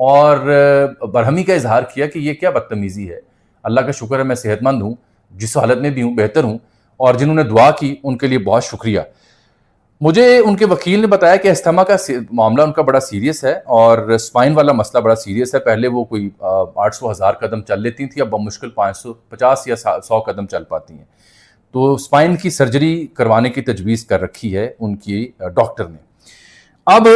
اور برہمی کا اظہار کیا کہ یہ کیا بدتمیزی ہے، اللہ کا شکر ہے میں صحت مند ہوں، جس حالت میں بھی ہوں بہتر ہوں، اور جنہوں نے دعا کی ان کے لیے بہت شکریہ۔ مجھے ان کے وکیل نے بتایا کہ استھما کا معاملہ ان کا بڑا سیریس ہے اور سپائن والا مسئلہ بڑا سیریس ہے۔ پہلے وہ کوئی 800,000 قدم چل لیتی تھی، اب بمشکل 550 یا 100 قدم چل پاتی ہیں۔ تو سپائن کی سرجری کروانے کی تجویز کر رکھی ہے ان کی ڈاکٹر نے۔ اب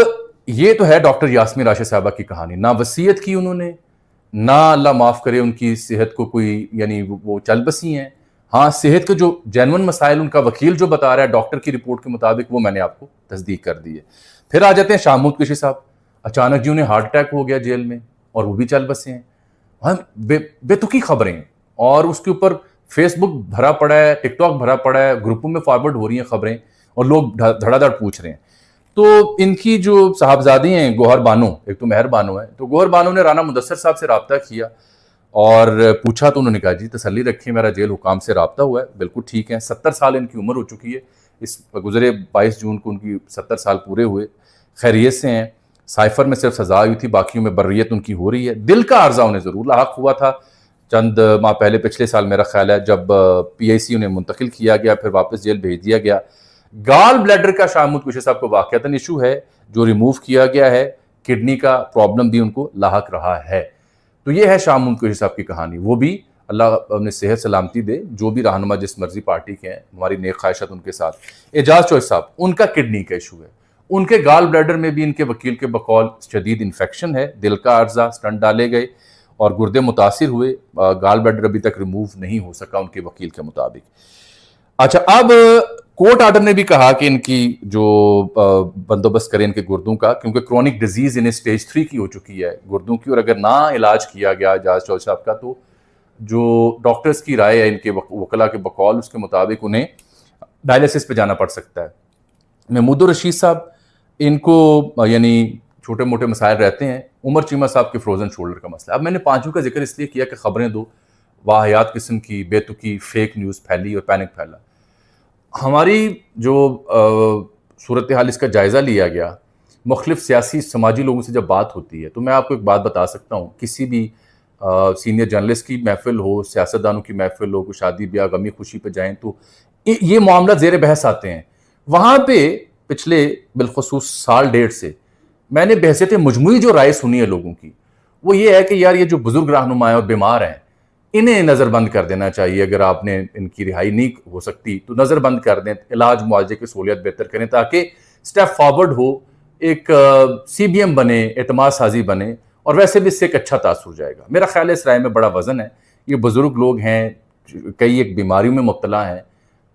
یہ تو ہے ڈاکٹر یاسمین راشد صاحبہ کی کہانی، نہ وصیت کی انہوں نے، نہ اللہ معاف کرے ان کی صحت کو کوئی یعنی وہ چل بسی ہیں۔ ہاں صحت کے جو جینون مسائل ان کا وکیل جو بتا رہا ہے ڈاکٹر کی رپورٹ کے مطابق، وہ میں نے آپ کو تصدیق کر دی ہے۔ پھر آ جاتے ہیں شاہ محمود قریشی صاحب، اچانک جی انہیں ہارٹ اٹیک ہو گیا جیل میں اور وہ بھی چل بسے ہیں۔ ہاں بے تکی خبریں ہیں اور اس کے اوپر فیس بک بھرا پڑا ہے، ٹک ٹاک بھرا پڑا ہے، گروپوں میں فارورڈ ہو رہی ہیں خبریں اور لوگ دھڑا دھڑ پوچھ رہے ہیں۔ تو ان کی جو صاحبزادی ہیں گوہر بانو، ایک تو مہر بانو ہے، تو گوہر بانو نے رانا مدثر صاحب سے رابطہ کیا اور پوچھا تو انہوں نے کہا جی تسلی رکھیں میرا جیل حکام سے رابطہ ہوا ہے، بالکل ٹھیک ہے، 70 سال ان کی عمر ہو چکی ہے، اس گزرے 22 جون کو ان کی 70 سال پورے ہوئے، خیریت سے ہیں۔ سائفر میں صرف سزا ہوئی تھی، باقیوں میں بریت ان کی ہو رہی ہے۔ دل کا عرضہ انہیں ضرور لاحق ہوا تھا چند ماہ پہلے، پچھلے سال میرا خیال ہے، جب پی آئی سی انہیں منتقل کیا گیا، پھر واپس جیل بھیج دیا گیا۔ گال بلیڈر کا شاہ محمود قریشی صاحب کو واقعتاً ایشو ہے جو ریموو کیا گیا ہے، کڈنی کا پرابلم بھی ان کو لاحق رہا ہے۔ تو یہ ہے شاہ محمود قریشی صاحب کی کہانی، وہ بھی اللہ انہیں صحت سلامتی دے، جو بھی رہنما جس مرضی پارٹی کے ہیں، ہماری نیک خواہشات ان کے ساتھ۔ اعجاز چوہدری صاحب، ان کا کڈنی کا ایشو ہے، ان کے گال بلیڈر میں بھی ان کے وکیل کے بقول شدید انفیکشن ہے، دل کا عرضہ، سٹنٹ ڈالے گئے اور گردے متاثر ہوئے، گال بلیڈر ابھی تک ریموو نہیں ہو سکا ان کے وکیل کے مطابق۔ اچھا، اب کورٹ آرڈر نے بھی کہا کہ ان کی جو بندوبست کریں ان کے گردوں کا، کیونکہ کرونک ڈیزیز انہیں سٹیج 3 کی ہو چکی ہے گردوں کی، اور اگر نہ علاج کیا گیا اعجاز چوہدری صاحب کا تو جو ڈاکٹرز کی رائے ہے ان کے وکلاء کے بقول، اس کے مطابق انہیں ڈائلیسس پہ جانا پڑ سکتا ہے۔ محمود الرشید صاحب، ان کو یعنی چھوٹے موٹے مسائل رہتے ہیں۔ عمر چیمہ صاحب کے فروزن شولڈر کا مسئلہ۔ اب میں نے پانچوں کا ذکر اس لیے کیا کہ خبریں دو واہیات قسم کی بے تکی فیک نیوز پھیلی اور پینک پھیلا۔ ہماری جو صورتحال اس کا جائزہ لیا گیا، مختلف سیاسی سماجی لوگوں سے جب بات ہوتی ہے تو میں آپ کو ایک بات بتا سکتا ہوں، کسی بھی سینئر جرنلسٹ کی محفل ہو، سیاستدانوں کی محفل ہو، کوئی شادی بیاہ غمی خوشی پہ جائیں تو یہ معاملات زیر بحث آتے ہیں۔ وہاں پہ پچھلے بالخصوص سال ڈیڑھ سے میں نے بحثیت مجموعی جو رائے سنی ہے لوگوں کی، وہ یہ ہے کہ یار یہ جو بزرگ رہنما ہیں اور بیمار ہیں، انہیں نظر بند کر دینا چاہیے۔ اگر آپ نے ان کی رہائی نہیں ہو سکتی تو نظر بند کر دیں، علاج معالجے کی سہولیت بہتر کریں تاکہ سٹیپ فارورڈ ہو، ایک سی بی ایم بنے، اعتماد سازی بنے، اور ویسے بھی اس سے ایک اچھا تاثر جائے گا۔ میرا خیال ہے اس رائے میں بڑا وزن ہے۔ یہ بزرگ لوگ ہیں، کئی ایک بیماریوں میں مبتلا ہیں،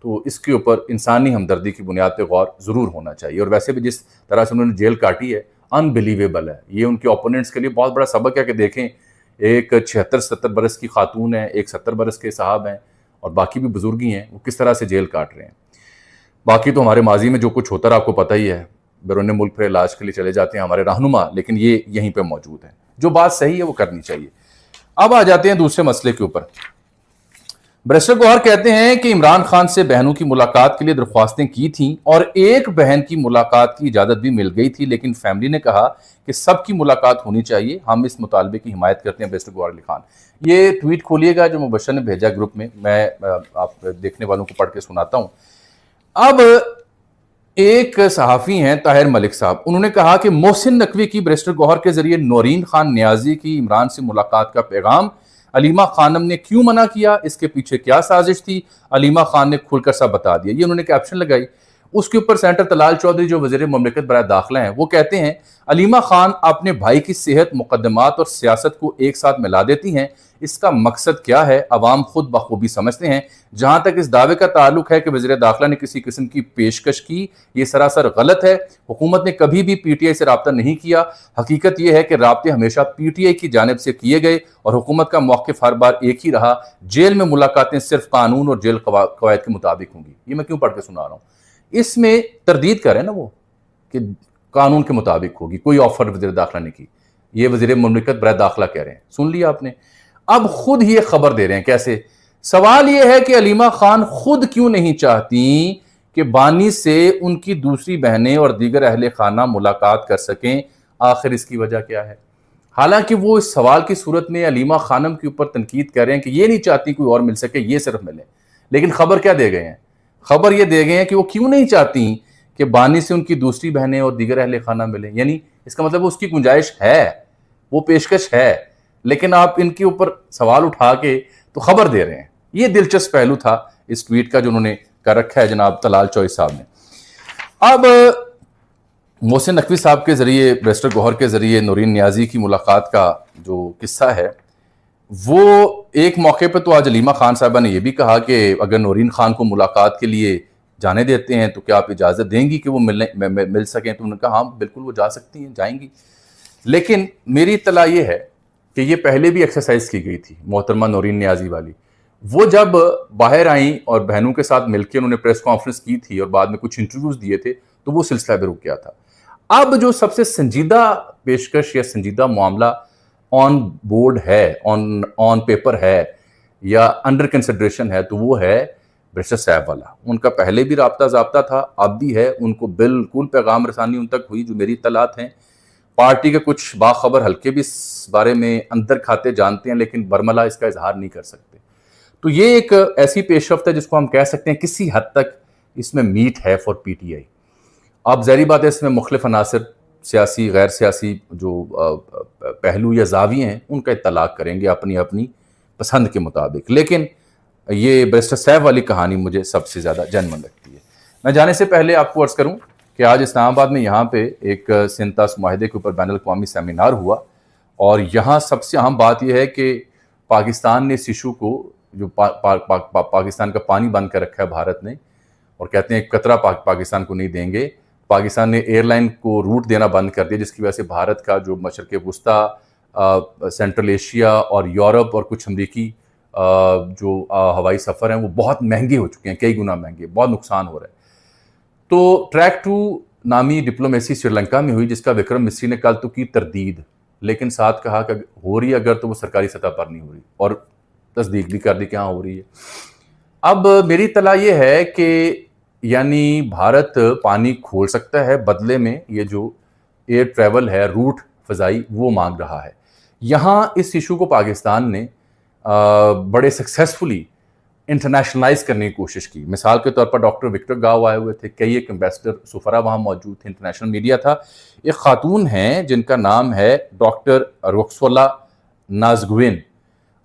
تو اس کے اوپر انسانی ہمدردی کی بنیاد پہ غور ضرور ہونا چاہیے۔ اور ویسے بھی جس طرح سے انہوں نے جیل کاٹی ہے، انبلیویبل ہے۔ یہ ان کے اوپوننٹس کے لیے بہت بڑا سبق ہے کہ دیکھیں ایک 76-77 برس کی خاتون ہے، ایک 70 برس کے صاحب ہیں، اور باقی بھی بزرگی ہیں، وہ کس طرح سے جیل کاٹ رہے ہیں۔ باقی تو ہمارے ماضی میں جو کچھ ہوتا رہا آپ کو پتہ ہی ہے، بیرون ملک پہ علاج کے لیے چلے جاتے ہیں ہمارے رہنما، لیکن یہ یہیں پہ موجود ہیں۔ جو بات صحیح ہے وہ کرنی چاہیے۔ اب آ جاتے ہیں دوسرے مسئلے کے اوپر۔ بیرسٹر گوہر کہتے ہیں کہ عمران خان سے بہنوں کی ملاقات کے لیے درخواستیں کی تھیں اور ایک بہن کی ملاقات کی اجازت بھی مل گئی تھی، لیکن فیملی نے کہا کہ سب کی ملاقات ہونی چاہیے، ہم اس مطالبے کی حمایت کرتے ہیں۔ بیرسٹر گوہر علی خان، یہ ٹویٹ کھولیے گا جو مبشر نے بھیجا گروپ میں آپ دیکھنے والوں کو پڑھ کے سناتا ہوں۔ اب ایک صحافی ہیں طاہر ملک صاحب، انہوں نے کہا کہ محسن نقوی کی بیرسٹر گوہر کے ذریعے نورین خان نیازی کی عمران سے ملاقات کا پیغام، علیمہ خانم نے کیوں منع کیا، اس کے پیچھے کیا سازش تھی، علیمہ خان نے کھل کر سب بتا دیا۔ یہ انہوں نے کیپشن لگائی۔ اس کے اوپر سینٹر طلال چودھری جو وزیر مملکت برائے داخلہ ہیں، وہ کہتے ہیں علیمہ خان اپنے بھائی کی صحت، مقدمات اور سیاست کو ایک ساتھ ملا دیتی ہیں، اس کا مقصد کیا ہے عوام خود بخوبی سمجھتے ہیں۔ جہاں تک اس دعوے کا تعلق ہے کہ وزیر داخلہ نے کسی قسم کی پیشکش کی، یہ سراسر غلط ہے۔ حکومت نے کبھی بھی پی ٹی آئی سے رابطہ نہیں کیا۔ حقیقت یہ ہے کہ رابطے ہمیشہ پی ٹی آئی کی جانب سے کیے گئے اور حکومت کا موقف ہر بار ایک ہی رہا، جیل میں ملاقاتیں صرف قانون اور جیل قواعد کے مطابق ہوں گی۔ یہ میں کیوں پڑھ کے سنا رہا ہوں؟ اس میں تردید کریں نا وہ کہ قانون کے مطابق ہوگی، کوئی آفر وزیر داخلہ نے کی، یہ وزیر مملکت برائے داخلہ کہہ رہے ہیں۔ سن لیا آپ نے؟ اب خود ہی ایک خبر دے رہے ہیں کیسے۔ سوال یہ ہے کہ علیمہ خان خود کیوں نہیں چاہتی کہ بانی سے ان کی دوسری بہنیں اور دیگر اہل خانہ ملاقات کر سکیں، آخر اس کی وجہ کیا ہے؟ حالانکہ وہ اس سوال کی صورت میں علیمہ خانم کے اوپر تنقید کر رہے ہیں کہ یہ نہیں چاہتی کوئی اور مل سکے، یہ صرف ملے. لیکن خبر کیا دے گئے ہیں؟ خبر یہ دے گئے ہیں کہ وہ کیوں نہیں چاہتی کہ بانی سے ان کی دوسری بہنیں اور دیگر اہل خانہ ملیں. یعنی اس کا مطلب اس کی گنجائش ہے، وہ پیشکش ہے، لیکن آپ ان کے اوپر سوال اٹھا کے تو خبر دے رہے ہیں. یہ دلچسپ پہلو تھا اس ٹویٹ کا جو انہوں نے کر رکھا ہے جناب طلال چوئی صاحب نے. اب محسن نقوی صاحب کے ذریعے، بیرسٹر گوہر کے ذریعے نورین نیازی کی ملاقات کا جو قصہ ہے، وہ ایک موقع پہ تو آج علیمہ خان صاحبہ نے یہ بھی کہا کہ اگر نورین خان کو ملاقات کے لیے جانے دیتے ہیں تو کیا آپ اجازت دیں گی کہ وہ مل سکیں؟ تو انہوں نے کہا ہاں بالکل وہ جا سکتی ہیں، جائیں گی. لیکن میری اطلاع یہ ہے کہ یہ پہلے بھی ایکسرسائز کی گئی تھی محترمہ نورین نیازی والی. وہ جب باہر آئیں اور بہنوں کے ساتھ مل کے انہوں نے پریس کانفرنس کی تھی اور بعد میں کچھ انٹرویوز دیے تھے تو وہ سلسلہ بھی رک گیا تھا. اب جو سب سے سنجیدہ پیشکش یا سنجیدہ معاملہ آن بورڈ ہے، آن پیپر ہے یا انڈر کنسیڈریشن ہے، تو وہ ہے بیرسٹر صاحب والا. ان کا پہلے بھی رابطہ ضابطہ تھا، اب بھی ہے. ان کو بالکل پیغام رسانی ان تک ہوئی جو میری اطلاعات ہیں. پارٹی کے کچھ باخبر حلقے بھی اس بارے میں اندر کھاتے جانتے ہیں لیکن برملا اس کا اظہار نہیں کر سکتے. تو یہ ایک ایسی پیش رفت ہے جس کو ہم کہہ سکتے ہیں کسی حد تک اس میں میٹ ہے فار پی ٹی آئی. اب ظاہری بات ہے اس میں مختلف عناصر، سیاسی غیر سیاسی جو پہلو یا زاویے ہیں ان کا اطلاق کریں گے اپنی اپنی پسند کے مطابق. لیکن یہ بیرسٹر صاحب والی کہانی مجھے سب سے زیادہ جنمن لگتی ہے. میں جانے سے پہلے آپ کو عرض کروں کہ آج اسلام آباد میں یہاں پہ ایک سنتاس معاہدے کے اوپر بین الاقوامی سیمینار ہوا، اور یہاں سب سے اہم بات یہ ہے کہ پاکستان نے اس ایشو کو، جو پاکستان کا پانی بند کر رکھا ہے بھارت نے، اور کہتے ہیں ایک قطرہ پاکستان کو نہیں دیں گے. پاکستان نے ایئر لائن کو روٹ دینا بند کر دیا، جس کی وجہ سے بھارت کا جو مشرق وسطیٰ، سینٹرل ایشیا اور یورپ اور کچھ امریکی جو ہوائی سفر ہیں وہ بہت مہنگے ہو چکے ہیں، کئی گنا مہنگے، بہت نقصان ہو رہا ہے. تو ٹریک 2 نامی ڈپلومیسی سری لنکا میں ہوئی، جس کا وکرم مسری نے کل تو کی تردید، لیکن ساتھ کہا کہ ہو رہی ہے اگر تو وہ سرکاری سطح پر نہیں ہو رہی، اور تصدیق بھی کر دی کہ ہاں ہو رہی ہے. اب میری اطلاع یہ ہے کہ یعنی بھارت پانی کھول سکتا ہے، بدلے میں یہ جو ایئر ٹریول ہے، روٹ فضائی، وہ مانگ رہا ہے. یہاں اس ایشو کو پاکستان نے بڑے سکسیسفلی انٹرنیشنلائز کرنے کی کوشش کی. مثال کے طور پر ڈاکٹر وکٹر گاؤ آئے ہوئے تھے، کئی ایک ایمبیسڈر سفرا وہاں موجود تھے، انٹرنیشنل میڈیا تھا. ایک خاتون ہیں جن کا نام ہے ڈاکٹر رکسولا نازگوین.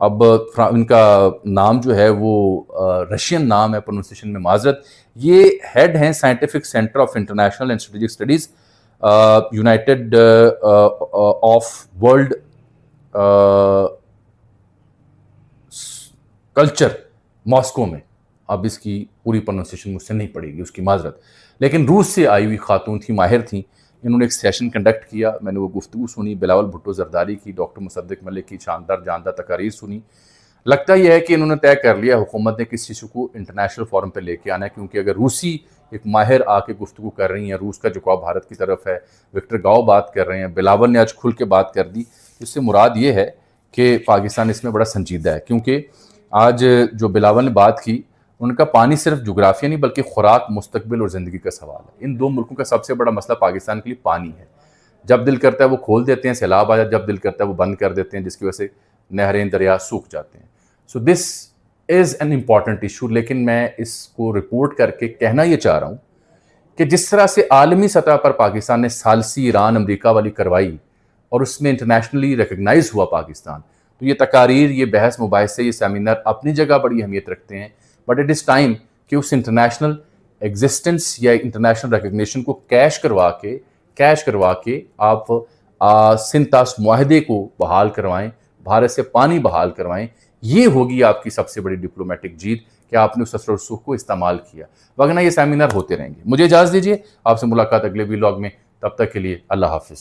اب ان کا نام جو ہے وہ رشین نام ہے، پروننسیشن میں معذرت. یہ ہیڈ ہیں scientific centre of international and strategic studies United of world culture, Moscow میں. اب اس کی پوری پروننسیشن مجھ سے نہیں پڑے گی، اس کی معذرت. لیکن روس سے آئی ہوئی خاتون تھی، ماہر تھیں. انہوں نے ایک سیشن کنڈکٹ کیا، میں نے وہ گفتگو سنی، بلاول بھٹو زرداری کی، ڈاکٹر مصدق ملک کی شاندار جاندار تقاریر سنی. لگتا یہ ہے کہ انہوں نے طے کر لیا حکومت نے کس ایشو کو انٹرنیشنل فورم پہ لے کے آنا ہے، کیونکہ اگر روسی ایک ماہر آ کے گفتگو کر رہی ہیں، روس کا جھکاؤ بھارت کی طرف ہے، وکٹر گاؤ بات کر رہے ہیں، بلاول نے آج کھل کے بات کر دی، اس سے مراد یہ ہے کہ پاکستان اس میں بڑا سنجیدہ ہے. کیونکہ آج جو بلاول نے بات کی، ان کا پانی صرف جغرافیہ نہیں بلکہ خوراک، مستقبل اور زندگی کا سوال ہے. ان دو ملکوں کا سب سے بڑا مسئلہ پاکستان کے لیے پانی ہے. جب دل کرتا ہے وہ کھول دیتے ہیں، سیلاب آ جائے، جب دل کرتا ہے وہ بند کر دیتے ہیں، جس کی وجہ سے نہریں، دریا سوکھ جاتے ہیں. سو دس از این امپورٹنٹ ایشو. لیکن میں اس کو رپورٹ کر کے کہنا یہ چاہ رہا ہوں کہ جس طرح سے عالمی سطح پر پاکستان نے ثالثی ایران امریکہ والی کروائی اور اس میں انٹرنیشنلی ریکگنائز ہوا پاکستان، تو یہ تقاریر، یہ بحث مباحثے، یہ سیمینار اپنی جگہ بڑی اہمیت رکھتے ہیں. بٹ اٹ از ٹائم کہ اس انٹرنیشنل ایگزسٹنس یا انٹرنیشنل ریکگنیشن کو کیش کروا کے آپ سنتاس معاہدے کو بحال کروائیں، بھارت سے پانی بحال کروائیں. یہ ہوگی آپ کی سب سے بڑی ڈپلومیٹک جیت کہ آپ نے اس اثر و رسوخ کو استعمال کیا. وگرنہ یہ سیمینار ہوتے رہیں گے. مجھے اجازت دیجیے، آپ سے ملاقات اگلے ویلاگ میں. تب تک کے لیے اللہ حافظ.